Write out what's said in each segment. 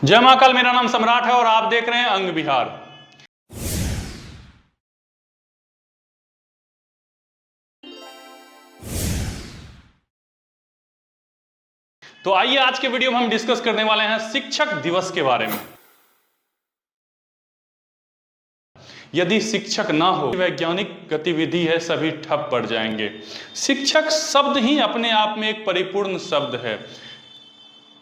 जय महाकाल, मेरा नाम सम्राट है और आप देख रहे हैं अंग विहार। तो आइए आज के वीडियो में हम डिस्कस करने वाले हैं शिक्षक दिवस के बारे में। यदि शिक्षक ना हो, वैज्ञानिक गतिविधि है सभी ठप पड़ जाएंगे। शिक्षक शब्द ही अपने आप में एक परिपूर्ण शब्द है।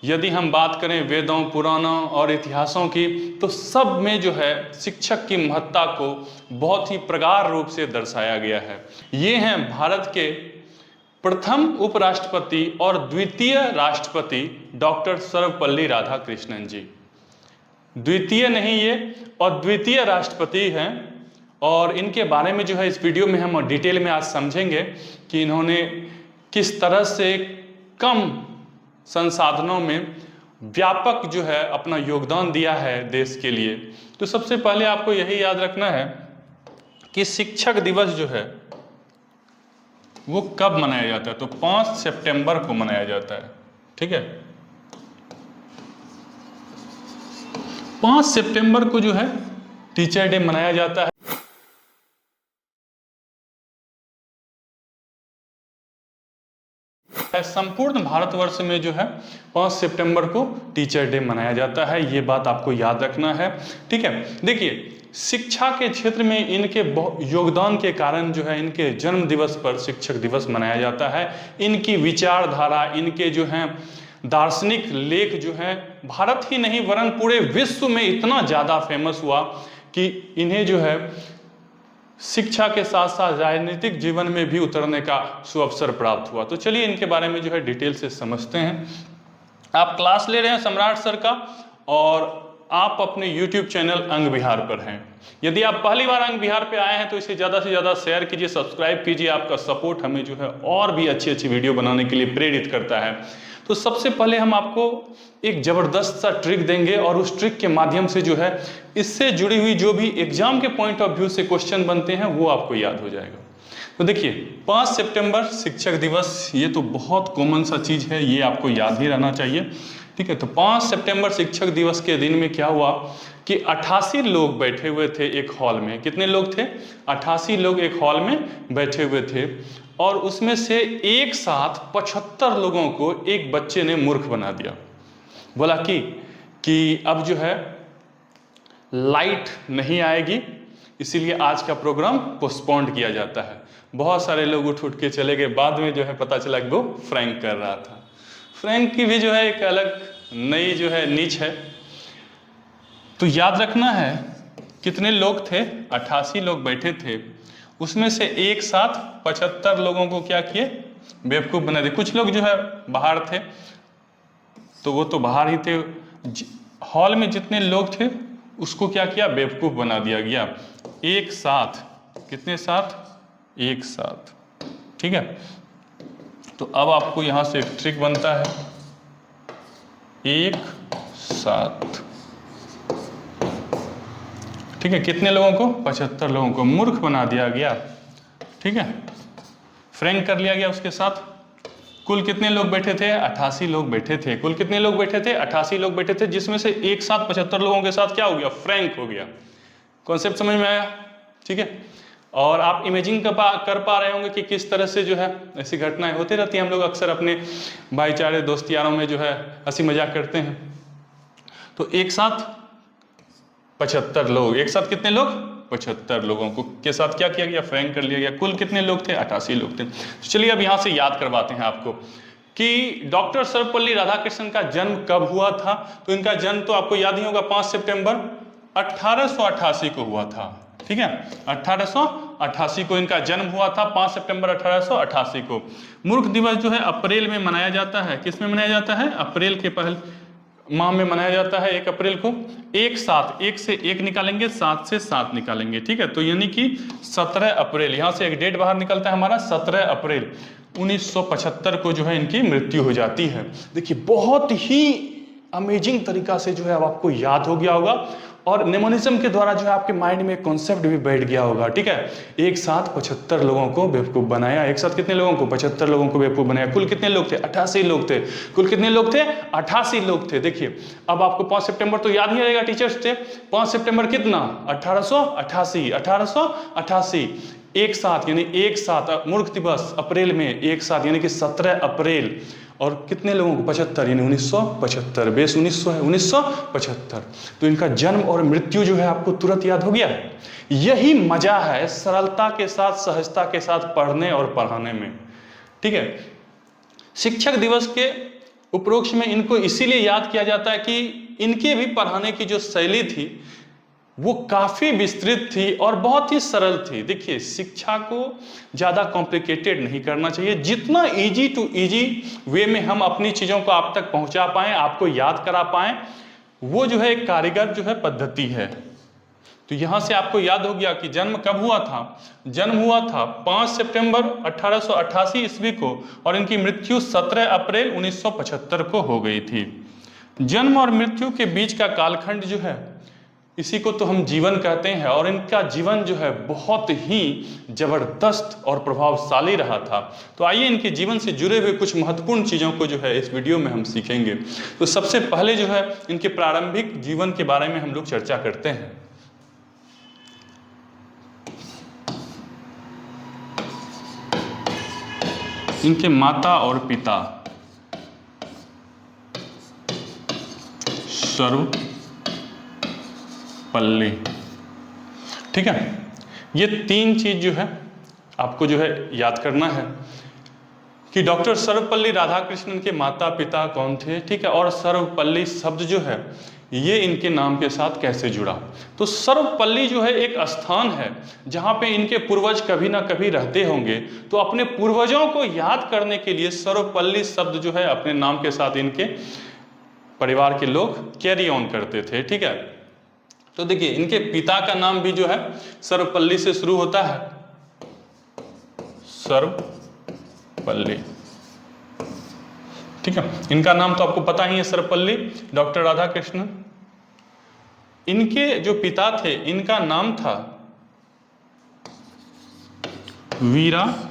यदि हम बात करें वेदों, पुराणों और इतिहासों की, तो सब में जो है शिक्षक की महत्ता को बहुत ही प्रगाढ़ रूप से दर्शाया गया है। ये हैं भारत के प्रथम उपराष्ट्रपति और द्वितीय राष्ट्रपति डॉक्टर सर्वपल्ली राधाकृष्णन जी। द्वितीय नहीं ये, और द्वितीय राष्ट्रपति हैं। और इनके बारे में जो है इस वीडियो में हम डिटेल में आज समझेंगे कि इन्होंने किस तरह से कम संसाधनों में व्यापक जो है अपना योगदान दिया है देश के लिए। तो सबसे पहले आपको यही याद रखना है कि शिक्षक दिवस जो है वो कब मनाया जाता है। तो 5 सितंबर को मनाया जाता है। ठीक है, 5 सितंबर को जो है टीचर डे मनाया जाता है। संपूर्ण भारतवर्ष में जो है 5 सितंबर को टीचर डे मनाया जाता है। ये बात आपको याद रखना है। ठीक है, देखिए शिक्षा के क्षेत्र में इनके योगदान के कारण जो है इनके जन्म दिवस पर शिक्षक दिवस मनाया जाता है। इनकी विचारधारा, इनके जो हैं दार्शनिक लेख जो हैं भारत ही नहीं वरन पूरे विश्व में इतना ज़्यादा फेमस हुआ कि इन्हें जो है शिक्षा के साथ साथ राजनीतिक जीवन में भी उतरने का सुअवसर प्राप्त हुआ। तो चलिए इनके बारे में जो है डिटेल से समझते हैं। आप क्लास ले रहे हैं सम्राट सर का और आप अपने YouTube चैनल अंग विहार पर हैं। यदि आप पहली बार अंग विहार पे आए हैं तो इसे ज़्यादा से ज़्यादा शेयर कीजिए, सब्सक्राइब कीजिए। आपका सपोर्ट हमें जो है और भी अच्छी अच्छी वीडियो बनाने के लिए प्रेरित करता है। तो सबसे पहले हम आपको एक ज़बरदस्त सा ट्रिक देंगे और उस ट्रिक के माध्यम से जो है इससे जुड़ी हुई जो भी एग्जाम के पॉइंट ऑफ व्यू से क्वेश्चन बनते हैं वो आपको याद हो जाएगा। तो देखिए 5 सितंबर शिक्षक दिवस, ये तो बहुत कॉमन सा चीज़ है, ये आपको याद ही रहना चाहिए। ठीक है, तो 5 सितंबर शिक्षक दिवस के दिन में क्या हुआ कि 88 लोग बैठे हुए थे एक हॉल में। कितने लोग थे? 88 लोग एक हॉल में बैठे हुए थे और उसमें से एक साथ 75 लोगों को एक बच्चे ने मूर्ख बना दिया। बोला कि अब जो है लाइट नहीं आएगी, इसीलिए आज का प्रोग्राम पोस्टपोन्ड किया जाता है। बहुत सारे लोग उठ के चले गए। बाद में जो है पता चला कि वो फ्रैंक कर रहा था। फ्रैंक की भी जो है एक अलग नई जो है नीच है। तो याद रखना है कितने लोग थे? 88 लोग बैठे थे, उसमें से एक साथ 75 लोगों को क्या किए? बेवकूफ़ बना दिए। कुछ लोग जो है बाहर थे तो वो तो बाहर ही थे। हॉल में जितने लोग थे उसको क्या किया? बेवकूफ़ बना दिया गया। एक साथ, कितने साथ? एक साथ। ठीक है, तो अब आपको यहाँ से एक ट्रिक बनता है, एक साथ। ठीक है, कितने लोगों को? 75 लोगों को मूर्ख बना दिया गया। ठीक है, फ्रैंक कर लिया गया उसके साथ। कुल कितने लोग बैठे थे? 88 लोग बैठे थे। कुल कितने लोग बैठे थे? 88 लोग बैठे थे, जिसमें से एक साथ 75 लोगों के साथ क्या हो गया? फ्रैंक हो गया। कॉन्सेप्ट समझ में आया? ठीक है, और आप इमेजिन कर पा रहे होंगे कि किस तरह से जो है ऐसी घटनाएं होती रहती हैं। हम लोग अक्सर अपने भाईचारे दोस्त यारों में जो है हंसी मजाक करते हैं। तो एक साथ 75 लोग, एक साथ कितने लोग? 75 लोगों को के साथ क्या किया गया? फ्रैंक कर लिया गया। कुल कितने लोग थे? 88 लोग थे। तो चलिए अब यहाँ से याद करवाते हैं आपको कि डॉक्टर सर्वपल्ली राधाकृष्णन का जन्म कब हुआ था। तो इनका जन्म तो आपको याद ही होगा, 5 सितंबर 1888 को हुआ था। ठीक है, 1888 को इनका जन्म हुआ था, 5 सितंबर 1888 को। मूर्ख दिवस जो है अप्रैल में मनाया जाता है। किस में मनाया जाता है? अप्रैल के पहले माह में मनाया जाता है, 1 अप्रैल को। एक साथ, 1 से 1 निकालेंगे, 7 से 7 निकालेंगे। ठीक है, तो यानी कि 17 अप्रैल, यहाँ से एक डेट बाहर निकलता है हमारा, 17 अप्रैल 1975 को जो है इनकी मृत्यु हो जाती है। देखिए बहुत ही अमेजिंग तरीका से जो है अब आपको याद हो गया होगा, और नेमोनिज्म के द्वारा जो है आपके माइंड में कॉन्सेप्ट भी बैठ गया होगा। ठीक है, एक साथ 75 लोगों को बेवकूफ़ बनाया। एक साथ कितने लोगों को? 75 लोगों को बेवकूफ़ बनाया। कुल कितने लोग थे? 88 लोग थे। कुल कितने लोग थे? 88 लोग थे। देखिए अब आपको 5 सितंबर तो याद नहीं रहेगा टीचर्स थे। 5 सितंबर कितना? 1888। 1888 एक साथ, यानी एक साथ मूर्ख दिवस अप्रैल में एक साथ, यानी कि 17 अप्रैल। और कितने लोगों को? 75, यानी 1975। बेस 1900 है, 1975। तो इनका जन्म और मृत्यु जो है आपको तुरंत याद हो गया। यही मजा है सरलता के साथ, सहजता के साथ पढ़ने और पढ़ाने में। ठीक है, शिक्षक दिवस के उपरोक्त में इनको इसीलिए याद किया जाता है कि इनके भी पढ़ाने की जो शैली थी वो काफ़ी विस्तृत थी और बहुत ही सरल थी। देखिए शिक्षा को ज़्यादा कॉम्प्लिकेटेड नहीं करना चाहिए। जितना इजी टू इजी वे में हम अपनी चीज़ों को आप तक पहुंचा पाएँ, आपको याद करा पाएँ, वो जो है एक कारीगर जो है पद्धति है। तो यहाँ से आपको याद हो गया कि जन्म कब हुआ था। जन्म हुआ था 5 सितंबर 1888 ईस्वी को, और इनकी मृत्यु 17 अप्रैल 1975 को हो गई थी। जन्म और मृत्यु के बीच का कालखंड जो है इसी को तो हम जीवन कहते हैं, और इनका जीवन जो है बहुत ही जबरदस्त और प्रभावशाली रहा था। तो आइए इनके जीवन से जुड़े हुए कुछ महत्वपूर्ण चीज़ों को जो है इस वीडियो में हम सीखेंगे। तो सबसे पहले जो है इनके प्रारंभिक जीवन के बारे में हम लोग चर्चा करते हैं। इनके माता और पिता सर्वपल्ली। ठीक है, ये तीन चीज जो है आपको जो है याद करना है कि डॉक्टर सर्वपल्ली राधाकृष्णन के माता पिता कौन थे। ठीक है, और सर्वपल्ली शब्द जो है ये इनके नाम के साथ कैसे जुड़ा। तो सर्वपल्ली जो है एक स्थान है जहाँ पे इनके पूर्वज कभी ना कभी रहते होंगे। तो अपने पूर्वजों को याद करने के लिए सर्वपल्ली शब्द जो है अपने नाम के साथ इनके परिवार के लोग कैरी ऑन करते थे। ठीक है, तो देखिए इनके पिता का नाम भी जो है सर्वपल्ली से शुरू होता है, सर्वपल्ली। ठीक है, इनका नाम तो आपको पता ही है, सर्वपल्ली डॉक्टर राधाकृष्णन। इनके जो पिता थे इनका नाम था वीरासामी।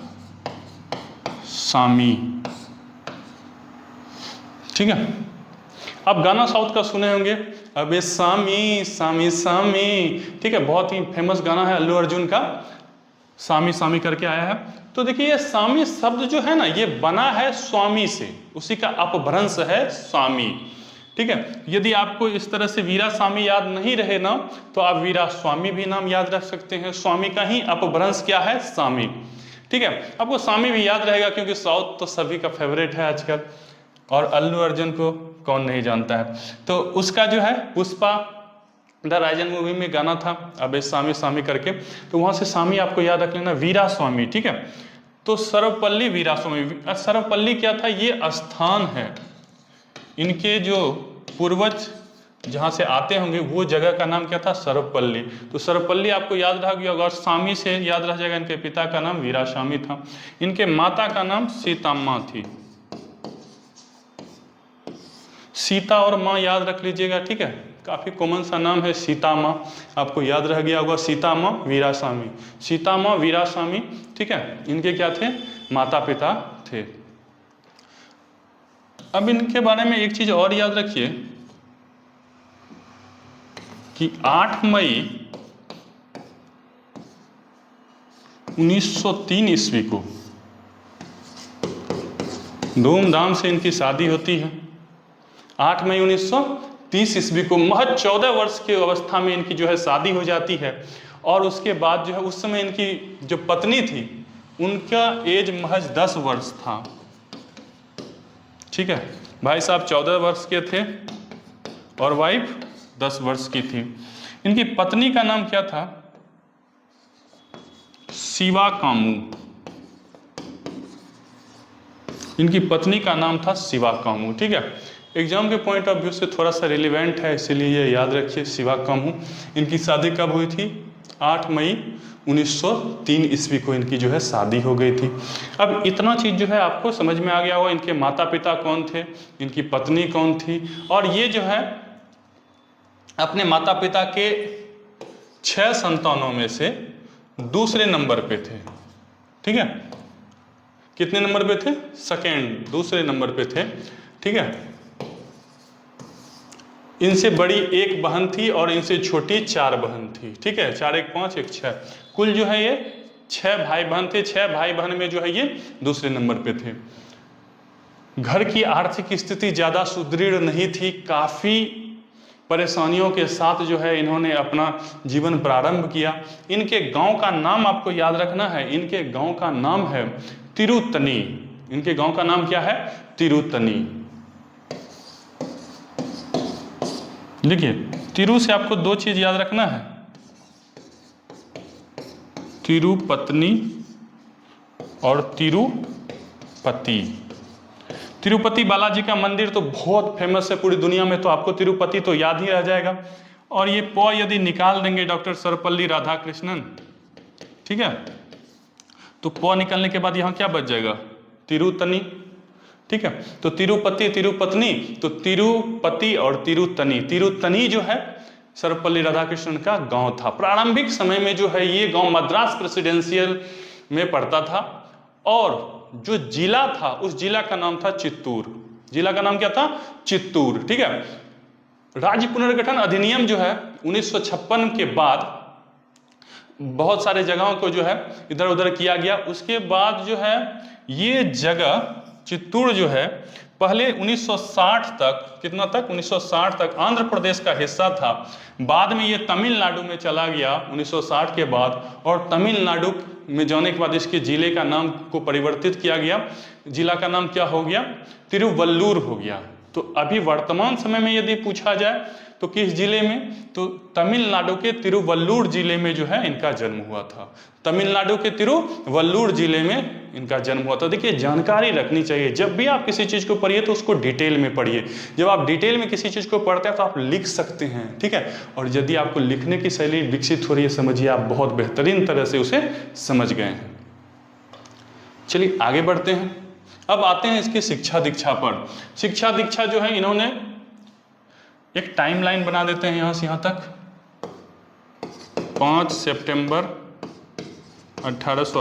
ठीक है, आप गाना साउथ का सुने होंगे, अबे सामी सामी सामी। ठीक है, बहुत ही फेमस गाना है अल्लू अर्जुन का, सामी सामी करके आया है। तो देखिए ये सामी शब्द जो है ना ये बना है स्वामी से, उसी का अपभ्रंश है स्वामी। ठीक है, यदि आपको इस तरह से वीरासामी याद नहीं रहे ना तो आप वीरास्वामी भी नाम याद रख सकते हैं। स्वामी का ही अपभ्रंश क्या है? सामी। ठीक है, आपको स्वामी भी याद रहेगा क्योंकि साउथ तो सभी का फेवरेट है आजकल, और अल्लू अर्जुन को कौन नहीं जानता है। तो उसका जो है पुष्पा द राइजन मूवी में गाना था अबे सामी सामी करके, तो वहां से सामी आपको याद रख लेना, वीरास्वामी। ठीक है, तो सर्वपल्ली वीरास्वामी। सर्वपल्ली क्या था? ये स्थान है, इनके जो पूर्वज जहाँ से आते होंगे वो जगह का नाम क्या था? सर्वपल्ली। तो सर्वपल्ली आपको याद रह गया होगा, और स्वामी से याद रह जाएगा इनके पिता का नाम वीरास्वामी था। इनके माता का नाम सीताम्मा थी। सीता और माँ याद रख लीजिएगा। ठीक है, काफ़ी कॉमन सा नाम है सीता माँ, आपको याद रह गया होगा, सीता माँ वीरास्वामी, सीता माँ वीरास्वामी। ठीक है, इनके क्या थे? माता पिता थे। अब इनके बारे में एक चीज और याद रखिए कि 8 मई 1903 ईस्वी को धूमधाम से इनकी शादी होती है। 8 मई 1930 ईस्वी को महज 14 वर्ष की अवस्था में इनकी जो है शादी हो जाती है। और उसके बाद जो है उस समय इनकी जो पत्नी थी उनका एज महज 10 वर्ष था। ठीक है, भाई साहब 14 वर्ष के थे और वाइफ 10 वर्ष की थी। इनकी पत्नी का नाम क्या था? शिवा कामू। इनकी पत्नी का नाम था शिवा कामू। ठीक है, एग्जाम के पॉइंट ऑफ व्यू से थोड़ा सा रिलेवेंट है, इसीलिए ये याद रखिए, शिवा कामू। इनकी शादी कब हुई थी? 8 मई 1903 ईस्वी को इनकी जो है शादी हो गई थी। अब इतना चीज़ जो है आपको समझ में आ गया होगा, इनके माता पिता कौन थे, इनकी पत्नी कौन थी, और ये जो है अपने माता पिता के 6 संतानों में से दूसरे नंबर पे थे। ठीक है, कितने नंबर पे थे? सेकेंड, दूसरे नंबर पे थे। ठीक है, इनसे बड़ी एक बहन थी और इनसे छोटी 4 बहन थी। ठीक है, 4 1 5 1 6, कुल जो है ये 6 भाई बहन थे। 6 भाई बहन में जो है ये दूसरे नंबर पे थे। घर की आर्थिक स्थिति ज़्यादा सुदृढ़ नहीं थी, काफ़ी परेशानियों के साथ जो है इन्होंने अपना जीवन प्रारंभ किया। इनके गांव का नाम आपको याद रखना है, इनके गांव का नाम है तिरुतनी। इनके गांव का नाम क्या है? तिरुतनी। देखिए, तिरु से आपको 2 चीज याद रखना है, तिरुपत्नी और तिरुपति। तिरुपति बालाजी का मंदिर तो बहुत फेमस है पूरी दुनिया में, तो आपको तिरुपति तो याद ही रह जाएगा। और ये प यदि निकाल देंगे डॉक्टर सर्वपल्ली राधाकृष्णन, ठीक है, तो प निकलने के बाद यहाँ क्या बच जाएगा? तिरुतनी। ठीक है, तो तिरुपति तिरुपत्नी, तो तिरुपति और तिरुतनी। तिरुतनी जो है सर्वपल्ली राधाकृष्णन का गांव था। प्रारंभिक समय में जो है ये गांव मद्रास प्रेसिडेंशियल में पड़ता था, और जो जिला था उस जिला का नाम था चित्तूर। जिला का नाम क्या था? चित्तूर। ठीक है, राज्य पुनर्गठन अधिनियम जो है 1956 के बाद बहुत सारे जगहों को जो है इधर उधर किया गया। उसके बाद जो है ये जगह चित्तूर जो है पहले 1960 तक, कितना तक? 1960 तक आंध्र प्रदेश का हिस्सा था। बाद में ये तमिलनाडु में चला गया 1960 के बाद, और तमिलनाडु में जाने के बाद इसके जिले का नाम को परिवर्तित किया गया। जिला का नाम क्या हो गया? तिरुवल्लुर हो गया। तो अभी वर्तमान समय में यदि पूछा जाए तो किस जिले में, तो तमिलनाडु के तिरुवल्लुर जिले में जो है इनका जन्म हुआ था। तमिलनाडु के तिरुवल्लुर जिले में इनका जन्म हुआ था। देखिए, जानकारी रखनी चाहिए, जब भी आप किसी चीज़ को पढ़िए तो उसको डिटेल में पढ़िए। जब आप डिटेल में किसी चीज़ को पढ़ते हैं तो आप लिख सकते हैं। ठीक है, और यदि आपको लिखने की शैली विकसित हो रही है, समझिए आप बहुत बेहतरीन तरह से उसे समझ गए हैं। चलिए आगे बढ़ते हैं। अब आते हैं इसकी शिक्षा दीक्षा पर। शिक्षा दीक्षा जो है इन्होंने एक टाइमलाइन बना देते हैं यहाँ से यहाँ तक। 5 सितंबर 1800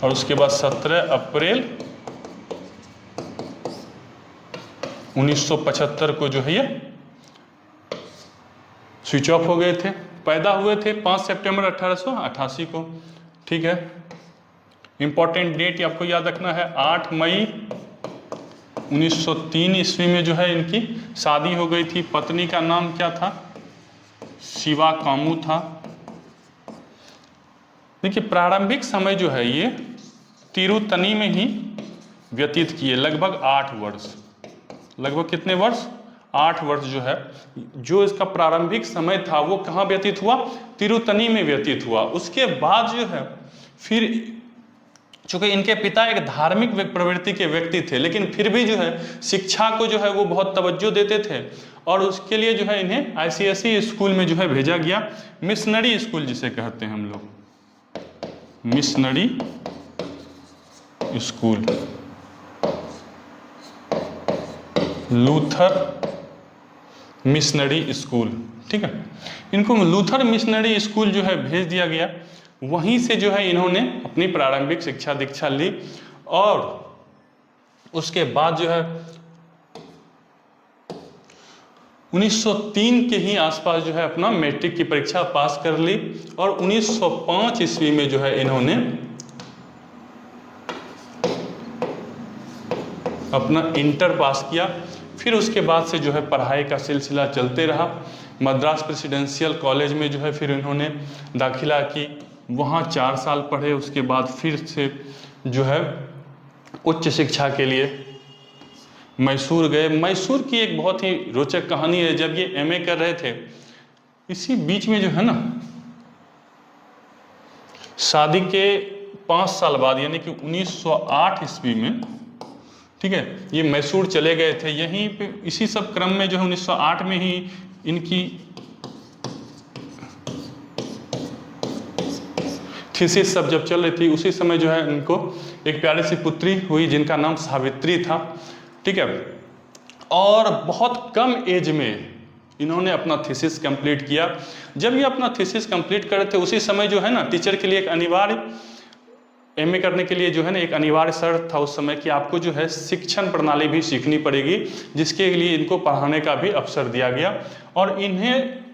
और उसके बाद 17 अप्रैल 1975 को जो है ये स्विच ऑफ हो गए थे। पैदा हुए थे 5 सितंबर 1888 को। ठीक है, इंपॉर्टेंट डेट आपको याद रखना है, 8 मई 1903 ईस्वी में जो है इनकी शादी हो गई थी। पत्नी का नाम क्या था? शिवा कामू था। देखिए, प्रारंभिक समय जो है ये तिरुतनी में ही व्यतीत किए, लगभग 8 वर्ष। लगभग कितने वर्ष? 8 वर्ष जो है, जो इसका प्रारंभिक समय था वो कहाँ व्यतीत हुआ? तिरुतनी में व्यतीत हुआ। उसके बाद जो है फिर, चूंकि इनके पिता एक धार्मिक प्रवृत्ति के व्यक्ति थे, लेकिन फिर भी जो है शिक्षा को जो है वो बहुत तवज्जो देते थे, और उसके लिए जो है इन्हें ICSE स्कूल में जो है भेजा गया। मिशनरी स्कूल जिसे कहते हैं हम लोग, missionary school, Luther missionary school. ठीक है, इनको लूथर मिशनरी स्कूल जो है भेज दिया गया। वहीं से जो है इन्होंने अपनी प्रारंभिक शिक्षा दीक्षा ली, और उसके बाद जो है 1903 के ही आसपास जो है अपना मैट्रिक की परीक्षा पास कर ली, और 1905 ईस्वी में जो है इन्होंने अपना इंटर पास किया। फिर उसके बाद से जो है पढ़ाई का सिलसिला चलते रहा। मद्रास प्रेसिडेंशियल कॉलेज में जो है फिर इन्होंने दाखिला की, वहाँ 4 साल पढ़े। उसके बाद फिर से जो है उच्च शिक्षा के लिए मैसूर गए। मैसूर की एक बहुत ही रोचक कहानी है। जब ये MA कर रहे थे, इसी बीच में जो है ना, शादी के 5 साल बाद यानी कि 1908 ईस्वी में, ठीक है, ये मैसूर चले गए थे। यहीं पे इसी सब क्रम में जो है 1908 में ही इनकी थीसिस सब जब चल रही थी उसी समय जो है इनको एक प्यारी सी पुत्री हुई जिनका नाम सावित्री था, ठीक है। और बहुत कम एज में इन्होंने अपना थीसिस कंप्लीट किया। जब ये अपना थीसिस कंप्लीट कर रहे थे उसी समय जो है ना टीचर के लिए एक अनिवार्य एमए करने के लिए जो है ना एक अनिवार्य शर्त था उस समय कि आपको जो है शिक्षण प्रणाली भी सीखनी पड़ेगी, जिसके लिए इनको पढ़ाने का भी अवसर दिया गया और इन्हें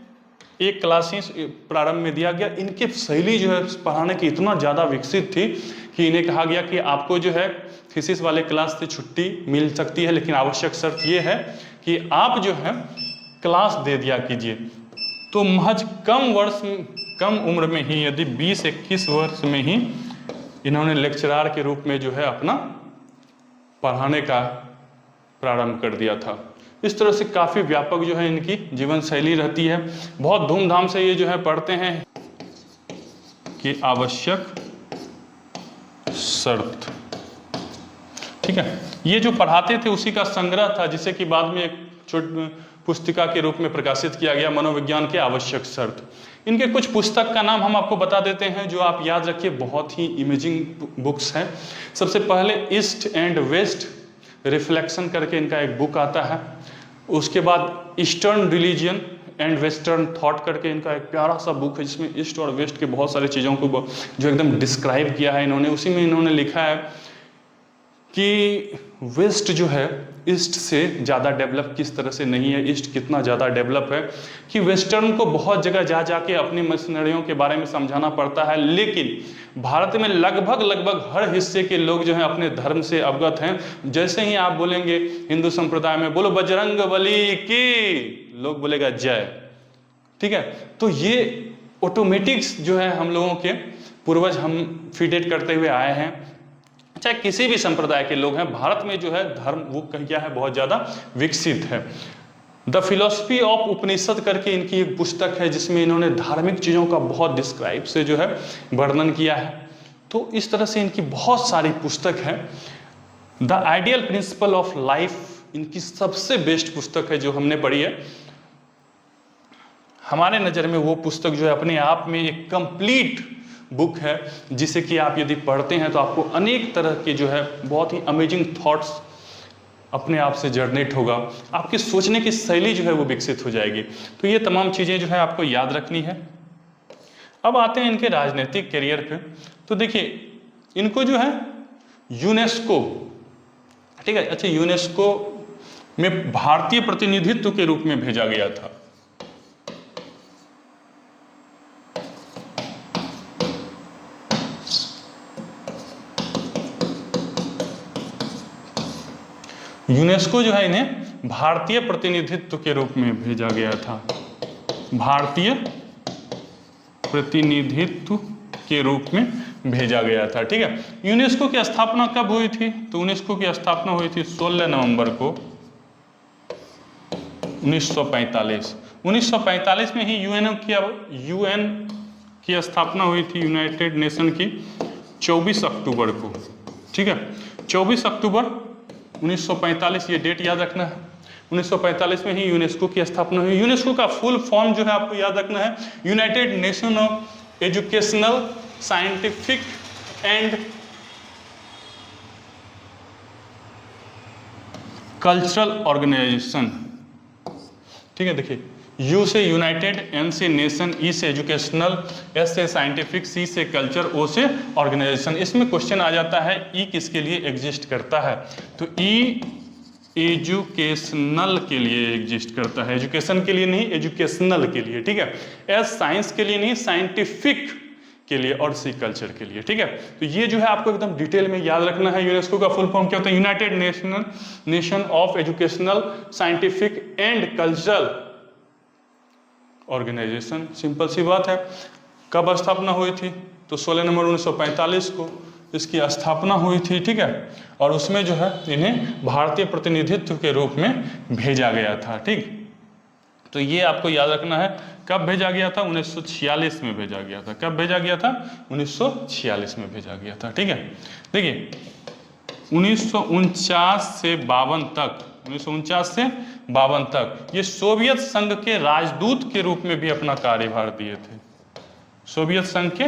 एक क्लास ही प्रारंभ में दिया गया। इनकी शैली जो है पढ़ाने की इतना ज़्यादा विकसित थी कि इन्हें कहा गया कि आपको जो है थीसिस वाले क्लास से छुट्टी मिल सकती है, लेकिन आवश्यक शर्त ये है कि आप जो है क्लास दे दिया कीजिए। तो महज कम उम्र में ही, यदि 20-21 वर्ष में ही इन्होंने लेक्चरार के रूप में जो है अपना पढ़ाने का प्रारंभ कर दिया था। इस तरह से काफ़ी व्यापक जो है इनकी जीवन शैली रहती है। बहुत धूमधाम से ये जो है पढ़ते हैं कि आवश्यक शर्त, ठीक है। ये जो पढ़ाते थे उसी का संग्रह था जिसे कि बाद में एक छोटी पुस्तिका के रूप में प्रकाशित किया गया, मनोविज्ञान के आवश्यक शर्त। इनके कुछ पुस्तक का नाम हम आपको बता देते हैं जो आप याद रखिए, बहुत ही इमेजिंग बुक्स हैं। सबसे पहले ईस्ट एंड वेस्ट रिफ्लेक्शन करके इनका एक बुक आता है। उसके बाद eastern religion and western thought करके इनका एक प्यारा सा बुक है जिसमें ईस्ट और वेस्ट के बहुत सारी चीज़ों को जो एकदम डिस्क्राइब किया है इन्होंने। उसी में इन्होंने लिखा है कि वेस्ट जो है ईस्ट से ज़्यादा डेवलप किस तरह से नहीं है, ईस्ट कितना ज़्यादा डेवलप है, कि वेस्टर्न को बहुत जगह जा जाके अपनी मशीनरियों के बारे में समझाना पड़ता है, लेकिन भारत में लगभग हर हिस्से के लोग जो हैं अपने धर्म से अवगत हैं। जैसे ही आप बोलेंगे हिंदू संप्रदाय में बोलो बजरंग बली की, लोग बोलेगा जय, ठीक है। तो ये ऑटोमेटिक्स जो है हम लोगों के पूर्वज हम फीडेड करते हुए आए हैं, चाहे किसी भी संप्रदाय के लोग हैं। भारत में जो है धर्म वो क्या है, बहुत ज़्यादा विकसित है। द फिलोसफी ऑफ उपनिषद करके इनकी एक पुस्तक है जिसमें इन्होंने धार्मिक चीज़ों का बहुत डिस्क्राइब से जो है वर्णन किया है। तो इस तरह से इनकी बहुत सारी पुस्तक है। The ideal principle of life इनकी सबसे बेस्ट पुस्तक है जो हमने पढ़ी है। हमारे नज़र में वो पुस्तक जो है अपने आप में एक कंप्लीट बुक है जिसे कि आप यदि पढ़ते हैं तो आपको अनेक तरह के जो है बहुत ही अमेजिंग थॉट्स अपने आप से जनरेट होगा, आपकी सोचने की शैली जो है वो विकसित हो जाएगी। तो ये तमाम चीज़ें जो है आपको याद रखनी है। अब आते हैं इनके राजनीतिक करियर पे। तो देखिए इनको जो है यूनेस्को, ठीक है, अच्छा, यूनेस्को में भारतीय प्रतिनिधित्व के रूप में भेजा गया था। यूनेस्को जो है इन्हें भारतीय प्रतिनिधित्व के रूप में भेजा गया था, भारतीय प्रतिनिधित्व के रूप में भेजा गया था, ठीक है। यूनेस्को की स्थापना कब हुई थी? तो यूनेस्को की स्थापना हुई थी 16 नवंबर को 1945। 1945 में ही यूएन की स्थापना हुई थी, यूनाइटेड नेशन की 24 अक्टूबर को, ठीक है। 24 अक्टूबर 1945 ये डेट याद रखना है। 1945 में ही यूनेस्को की स्थापना हुई। यूनेस्को का फुल फॉर्म जो है आपको याद रखना है, United Nation of Educational Scientific and Cultural Organization, ठीक है। देखिए यू से यूनाइटेड, एन से नेशन, ई से एजुकेशनल, एस से साइंटिफिक, सी से कल्चर, ओ से ऑर्गेनाइजेशन। इसमें क्वेश्चन आ जाता है ई किसके लिए एग्जिस्ट करता है? तो ई एजुकेशनल के लिए एग्जिस्ट करता है, एजुकेशन के लिए नहीं, एजुकेशनल के लिए, ठीक है। एस साइंस के लिए नहीं, साइंटिफिक के लिए, और सी कल्चर के लिए, ठीक है। तो ये जो है आपको एकदम डिटेल में याद रखना है। यूनेस्को का फुल फॉर्म क्या होता है? United Nation of Educational Scientific and Cultural Organisation. Simple सी बात है। कब स्थापना हुई थी? तो 16 नवंबर 1945 को इसकी स्थापना हुई थी, ठीक है। और उसमें जो है इन्हें भारतीय प्रतिनिधित्व के रूप में भेजा गया था, ठीक। तो ये आपको याद रखना है। कब भेजा गया था? 1946 में भेजा गया था। कब भेजा गया था? 1946 में भेजा गया था, ठीक है। देखिए 1949 से 52 तक, 1949 से 52 तक ये सोवियत संघ के राजदूत के रूप में भी अपना कार्यभार दिए थे। सोवियत संघ के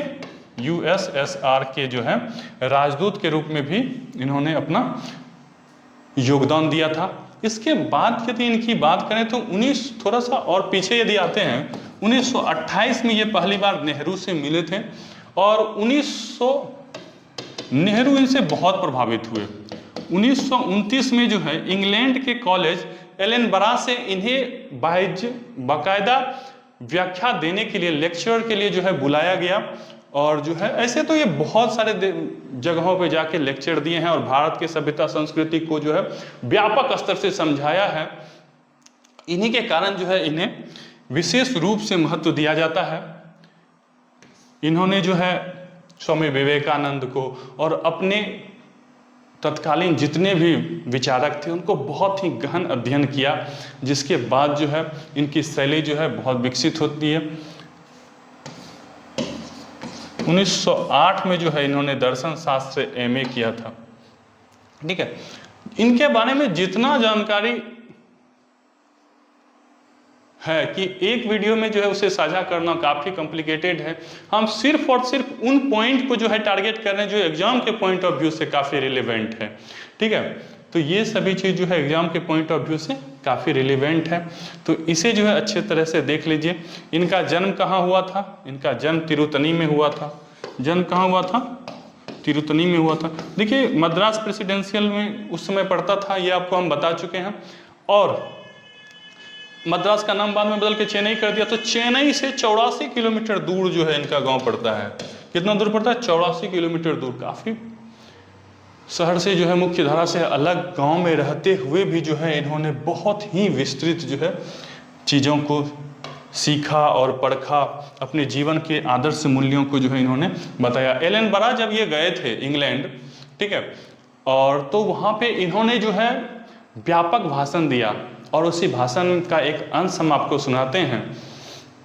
USSR के जो है राजदूत के रूप में भी इन्होंने अपना योगदान दिया था। इसके बाद यदि इनकी बात करें तो थोड़ा सा और पीछे यदि आते हैं, 1928 में ये पहली बार नेहरू से मिले थे और नेहरू इनसे बहुत प्रभावित हुए। 1929 में जो है इंग्लैंड के कॉलेज एलनबरा से इन्हें बाकायदा व्याख्या देने के लिए, लेक्चर के लिए जो है बुलाया गया और जो है ऐसे तो ये बहुत सारे जगहों पे जाके लेक्चर दिए हैं और भारत की सभ्यता संस्कृति को जो है व्यापक स्तर से समझाया है। इन्हीं के कारण जो है इन्हें विशेष रूप से महत्व दिया जाता है। इन्होंने जो है स्वामी विवेकानंद को और अपने तत्कालीन जितने भी विचारक थे उनको बहुत ही गहन अध्ययन किया, जिसके बाद जो है इनकी शैली जो है बहुत विकसित होती है। 1908 में जो है इन्होंने दर्शन शास्त्र से MA किया था। ठीक है, इनके बारे में जितना जानकारी है कि एक वीडियो में जो है उसे साझा करना काफ़ी कॉम्प्लिकेटेड है। हम सिर्फ और सिर्फ उन पॉइंट को जो है टारगेट कर रहे हैं जो एग्जाम के पॉइंट ऑफ व्यू से काफ़ी रिलेवेंट है। ठीक है, तो ये सभी चीज़ जो है एग्जाम के पॉइंट ऑफ व्यू से काफ़ी रिलेवेंट है, तो इसे जो है अच्छे तरह से देख लीजिए। इनका जन्म कहाँ हुआ था? इनका जन्म तिरुतनी में हुआ था। जन्म कहाँ हुआ था? तिरुतनी में हुआ था। देखिए, मद्रास प्रेसिडेंशियल में उस समय पढ़ता था, ये आपको हम बता चुके हैं। और मद्रास का नाम बाद में बदल के चेन्नई कर दिया, तो चेन्नई से 84 किलोमीटर दूर जो है इनका गांव पड़ता है। कितना दूर पड़ता है? 84 किलोमीटर दूर। काफ़ी शहर से जो है मुख्य धारा से अलग गांव में रहते हुए भी जो है इन्होंने बहुत ही विस्तृत जो है चीज़ों को सीखा और परखा, अपने जीवन के आदर्श मूल्यों को जो है इन्होंने बताया। एलनबरा जब ये गए थे इंग्लैंड, ठीक है, और तो वहाँ पे इन्होंने जो है व्यापक भाषण दिया और उसी भाषण का एक अंश हम आपको सुनाते हैं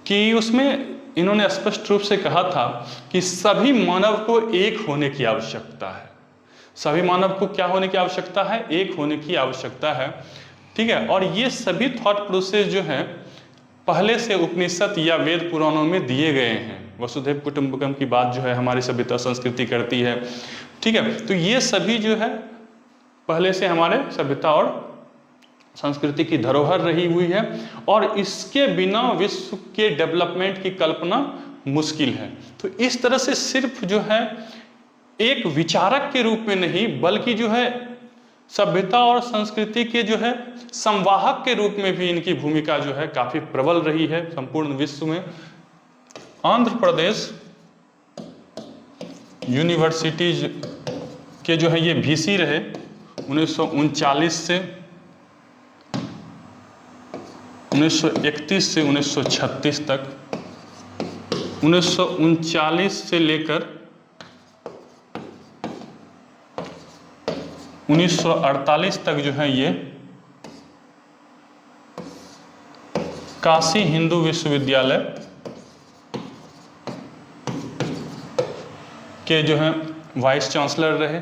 कि उसमें इन्होंने स्पष्ट रूप से कहा था कि सभी मानव को एक होने की आवश्यकता है। सभी मानव को क्या होने की आवश्यकता है? एक होने की आवश्यकता है। ठीक है, और ये सभी थॉट प्रोसेस जो है पहले से उपनिषद या वेद पुराणों में दिए गए हैं। वसुधैव कुटुंबकम की बात जो है हमारी सभ्यता संस्कृति करती है। ठीक है, तो ये सभी जो है पहले से हमारे सभ्यता और संस्कृति की धरोहर रही हुई है और इसके बिना विश्व के डेवलपमेंट की कल्पना मुश्किल है। तो इस तरह से सिर्फ जो है एक विचारक के रूप में नहीं, बल्कि जो है सभ्यता और संस्कृति के जो है संवाहक के रूप में भी इनकी भूमिका जो है काफी प्रबल रही है संपूर्ण विश्व में। आंध्र प्रदेश यूनिवर्सिटीज के जो है ये VC रहे 1939 से 1931 से 1936 तक। 1939 से लेकर 1948 तक जो है ये काशी हिंदू विश्वविद्यालय के जो है वाइस चांसलर रहे।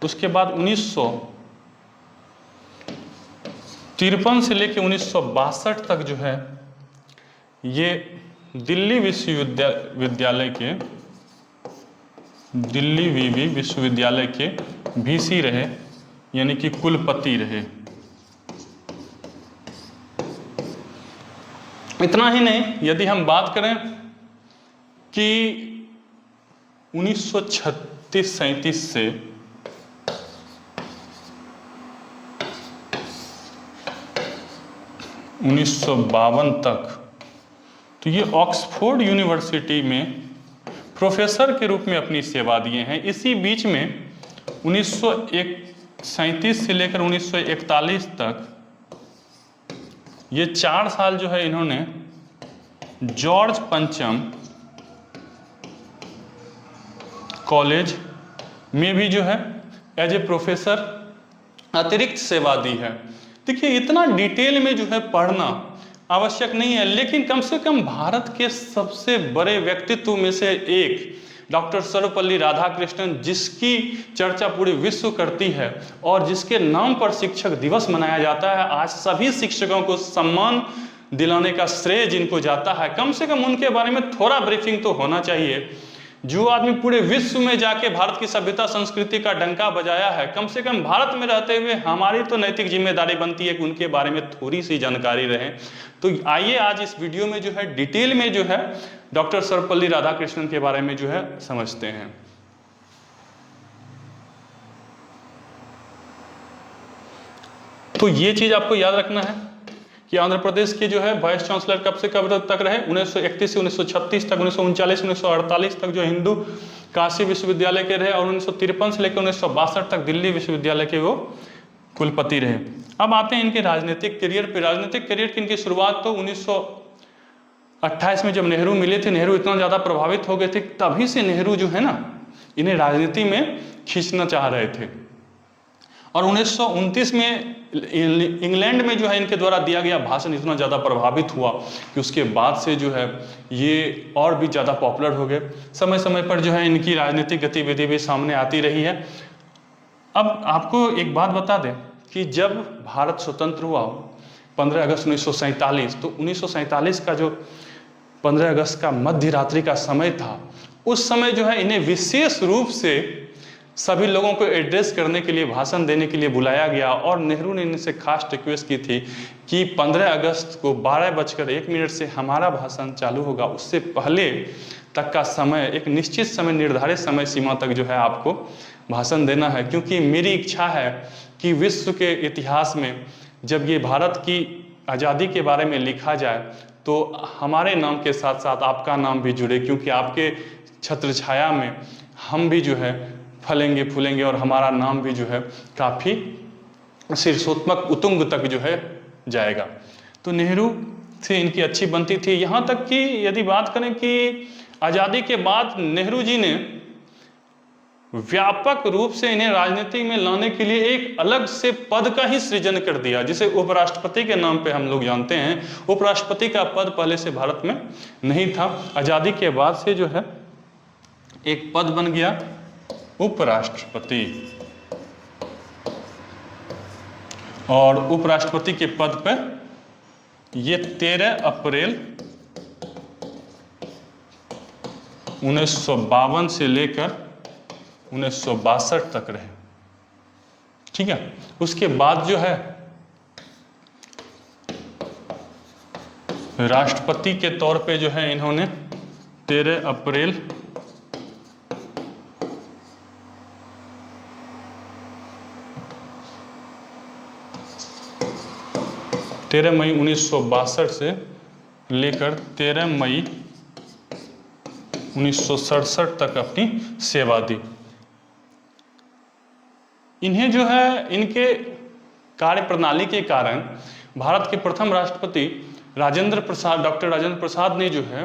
उसके बाद 1953 से लेकर 1962 तक जो है ये दिल्ली विश्वविद्यालय के दिल्ली विश्वविद्यालय के VC रहे, यानी कि कुलपति रहे। इतना ही नहीं, यदि हम बात करें कि 1936-37 से 1952 तक तो ये ऑक्सफोर्ड यूनिवर्सिटी में प्रोफेसर के रूप में अपनी सेवा दिए हैं। इसी बीच में 1937 से लेकर 1941 तक ये 4 साल जो है इन्होंने जॉर्ज पंचम कॉलेज में भी जो है एज ए प्रोफेसर अतिरिक्त सेवा दी है। देखिए, इतना डिटेल में जो है पढ़ना आवश्यक नहीं है, लेकिन कम से कम भारत के सबसे बड़े व्यक्तित्व में से एक डॉक्टर सर्वपल्ली राधाकृष्णन, जिसकी चर्चा पूरे विश्व करती है और जिसके नाम पर शिक्षक दिवस मनाया जाता है, आज सभी शिक्षकों को सम्मान दिलाने का श्रेय जिनको जाता है। कम से कम उनके बारे में थोड़ा ब्रीफिंग तो होना चाहिए। जो आदमी पूरे विश्व में जाके भारत की सभ्यता संस्कृति का डंका बजाया है, कम से कम भारत में रहते हुए हमारी तो नैतिक जिम्मेदारी बनती है कि उनके बारे में थोड़ी सी जानकारी रहे। तो आइए आज इस वीडियो में जो है डिटेल में जो है डॉक्टर सर्वपल्ली राधाकृष्णन के बारे में जो है समझते हैं। तो ये चीज आपको याद रखना है कि आंध्र प्रदेश के जो है वाइस चांसलर कब से कब तक रहे, 1931 से 1936 तक, 1939 1948 तक जो हिंदू काशी विश्वविद्यालय के रहे, और 1953 से लेकर 1962 तक दिल्ली विश्वविद्यालय के वो कुलपति रहे। अब आते हैं इनके राजनीतिक करियर पे। राजनीतिक करियर की इनकी शुरुआत तो 1928 में जब नेहरू मिले थे, नेहरू इतना ज़्यादा प्रभावित हो गए थे, तभी से नेहरू जो है ना इन्हें राजनीति में खींचना चाह रहे थे। और 1929 में इंग्लैंड में जो है इनके द्वारा दिया गया भाषण इतना ज़्यादा प्रभावित हुआ कि उसके बाद से जो है ये और भी ज़्यादा पॉपुलर हो गए। समय समय पर जो है इनकी राजनीतिक गतिविधि भी सामने आती रही है। अब आपको एक बात बता दें कि जब भारत स्वतंत्र हुआ 15 अगस्त 1947, तो 1947 का जो 15 अगस्त का मध्य रात्रि का समय था, उस समय जो है इन्हें विशेष रूप से सभी लोगों को एड्रेस करने के लिए, भाषण देने के लिए बुलाया गया। और नेहरू ने इनसे खास रिक्वेस्ट की थी कि 15 अगस्त को 12:01 से हमारा भाषण चालू होगा, उससे पहले तक का समय, एक निश्चित समय, निर्धारित समय सीमा तक जो है आपको भाषण देना है, क्योंकि मेरी इच्छा है कि विश्व के इतिहास में जब ये भारत की आज़ादी के बारे में लिखा जाए तो हमारे नाम के साथ साथ आपका नाम भी जुड़े, क्योंकि आपके छत्र छाया में हम भी जो है फलेंगे फूलेंगे और हमारा नाम भी जो है काफ़ी शीर्षोत्तम उतुंग तक जो है जाएगा। तो नेहरू से इनकी अच्छी बनती थी। यहाँ तक कि यदि बात करें कि आज़ादी के बाद नेहरू जी ने व्यापक रूप से इन्हें राजनीति में लाने के लिए एक अलग से पद का ही सृजन कर दिया, जिसे उपराष्ट्रपति के नाम पे हम लोग जानते हैं। उपराष्ट्रपति का पद पहले से भारत में नहीं था, आज़ादी के बाद से जो है एक पद बन गया उपराष्ट्रपति। और उपराष्ट्रपति के पद पर ये 13 अप्रैल 1952 से लेकर 1962 तक रहे। ठीक है, उसके बाद जो है राष्ट्रपति के तौर पे जो है इन्होंने 13 अप्रैल 13 मई 1962 से लेकर 13 मई 1967 तक अपनी सेवा दी। इन्हें जो है इनके कार्य प्रणाली के कारण भारत के प्रथम राष्ट्रपति डॉक्टर राजेंद्र प्रसाद ने जो है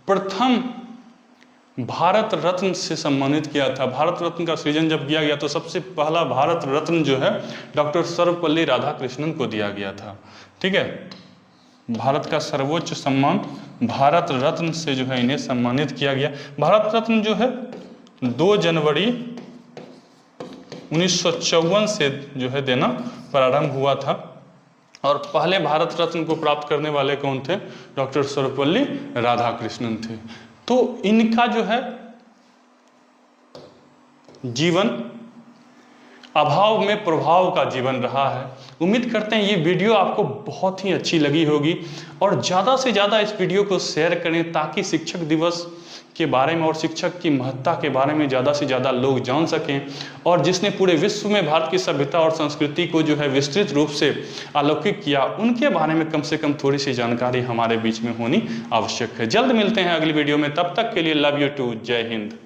प्रथम भारत रत्न से सम्मानित किया था। भारत रत्न का सृजन जब किया गया तो सबसे पहला भारत रत्न जो है डॉक्टर सर्वपल्ली राधाकृष्णन को दिया गया था। ठीक है, भारत का सर्वोच्च सम्मान भारत रत्न से जो है इन्हें सम्मानित किया गया। भारत रत्न जो है 2 जनवरी 1954 से जो है देना प्रारंभ हुआ था। और पहले भारत रत्न को प्राप्त करने वाले कौन थे? डॉक्टर सर्वपल्ली राधाकृष्णन थे। तो इनका जो है जीवन अभाव में प्रभाव का जीवन रहा है। उम्मीद करते हैं ये वीडियो आपको बहुत ही अच्छी लगी होगी, और ज़्यादा से ज़्यादा इस वीडियो को शेयर करें ताकि शिक्षक दिवस के बारे में और शिक्षक की महत्ता के बारे में ज़्यादा से ज़्यादा लोग जान सकें। और जिसने पूरे विश्व में भारत की सभ्यता और संस्कृति को जो है विस्तृत रूप से अलौकिक किया, उनके बारे में कम से कम थोड़ी सी जानकारी हमारे बीच में होनी आवश्यक है। जल्द मिलते हैं अगली वीडियो में, तब तक के लिए लव यू टू, जय हिंद।